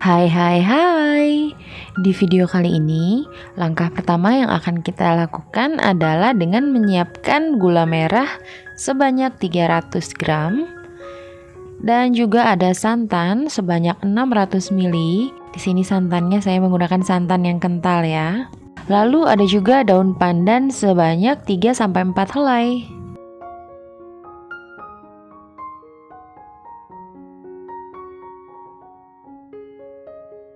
Hai hai hai. Di video kali ini, langkah pertama yang akan kita lakukan adalah dengan menyiapkan gula merah sebanyak 300 gram dan juga ada santan sebanyak 600 ml. Di sini santannya saya menggunakan santan yang kental ya. Lalu ada juga daun pandan sebanyak 3-4 helai.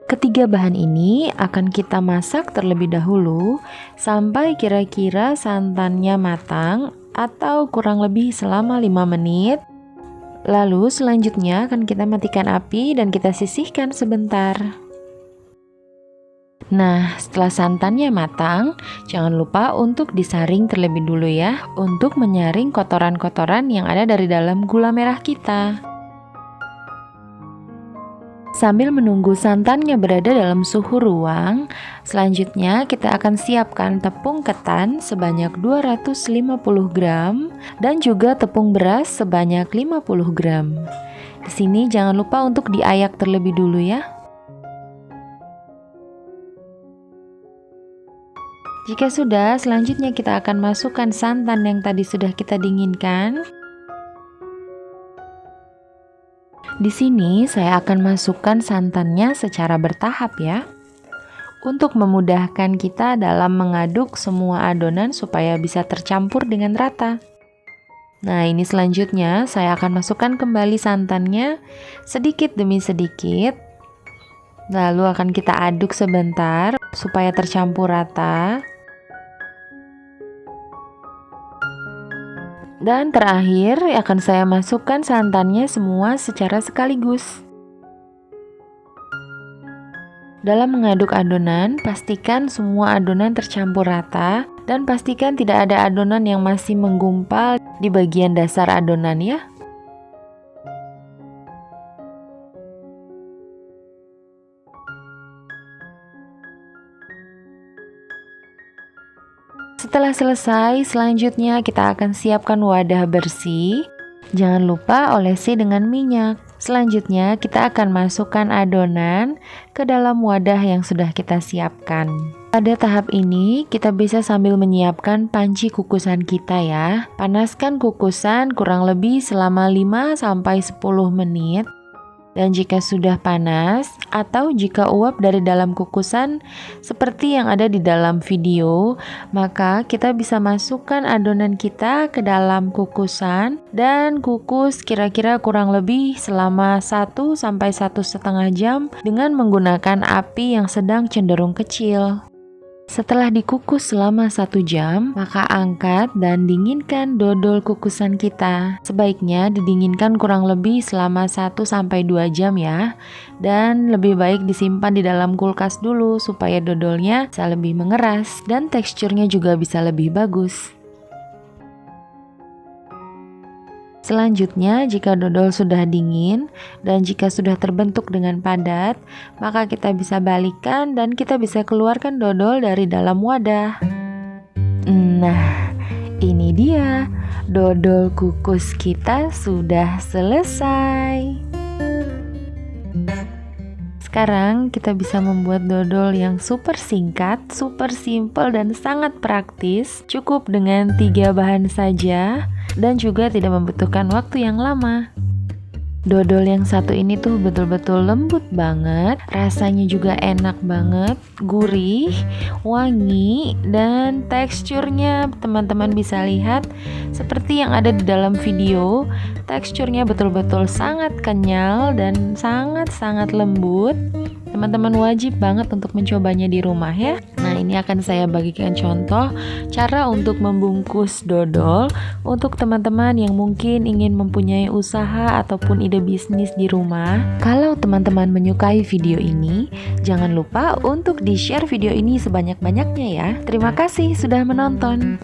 Ketiga bahan ini akan kita masak terlebih dahulu sampai kira-kira santannya matang atau kurang lebih selama 5 menit. Lalu selanjutnya akan kita matikan api dan kita sisihkan sebentar. Nah, setelah santannya matang, jangan lupa untuk disaring terlebih dulu ya, untuk menyaring kotoran-kotoran yang ada dari dalam gula merah kita. Sambil menunggu santannya berada dalam suhu ruang, selanjutnya kita akan siapkan tepung ketan sebanyak 250 gram dan juga tepung beras sebanyak 50 gram. Di sini jangan lupa untuk diayak terlebih dulu ya. Jika sudah, selanjutnya kita akan masukkan santan yang tadi sudah kita dinginkan. Di sini saya akan masukkan santannya secara bertahap ya, untuk memudahkan kita dalam mengaduk semua adonan supaya bisa tercampur dengan rata. Nah, ini selanjutnya saya akan masukkan kembali santannya sedikit demi sedikit. Lalu akan kita aduk sebentar supaya tercampur rata. Dan terakhir akan saya masukkan santannya semua secara sekaligus. Dalam mengaduk adonan, pastikan semua adonan tercampur rata dan pastikan tidak ada adonan yang masih menggumpal di bagian dasar adonan ya. Setelah selesai, selanjutnya kita akan siapkan wadah bersih. Jangan lupa olesi dengan minyak. Selanjutnya kita akan masukkan adonan ke dalam wadah yang sudah kita siapkan. Pada tahap ini kita bisa sambil menyiapkan panci kukusan kita ya. Panaskan kukusan kurang lebih selama 5-10 menit. Dan jika sudah panas atau jika uap dari dalam kukusan seperti yang ada di dalam video, maka kita bisa masukkan adonan kita ke dalam kukusan dan kukus kira-kira kurang lebih selama 1-1,5 jam dengan menggunakan api yang sedang cenderung kecil. Setelah dikukus selama 1 jam, maka angkat dan dinginkan dodol kukusan kita. Sebaiknya didinginkan kurang lebih selama 1-2 jam ya. Dan lebih baik disimpan di dalam kulkas dulu supaya dodolnya bisa lebih mengeras dan teksturnya juga bisa lebih bagus. Selanjutnya, jika dodol sudah dingin dan jika sudah terbentuk dengan padat, maka kita bisa balikkan dan kita bisa keluarkan dodol dari dalam wadah. Nah, ini dia, dodol kukus kita sudah selesai. Sekarang kita bisa membuat dodol yang super singkat, super simple dan sangat praktis. Cukup dengan 3 bahan saja dan juga tidak membutuhkan waktu yang lama. Dodol yang satu ini tuh betul-betul lembut banget, rasanya juga enak banget, gurih, wangi, dan teksturnya teman-teman bisa lihat seperti yang ada di dalam video. Teksturnya betul-betul sangat kenyal dan sangat-sangat lembut. Teman-teman wajib banget untuk mencobanya di rumah ya. Nah, ini akan saya bagikan contoh cara untuk membungkus dodol untuk teman-teman yang mungkin ingin mempunyai usaha ataupun ide bisnis di rumah. Kalau teman-teman menyukai video ini, jangan lupa untuk di-share video ini sebanyak-banyaknya ya. Terima kasih sudah menonton.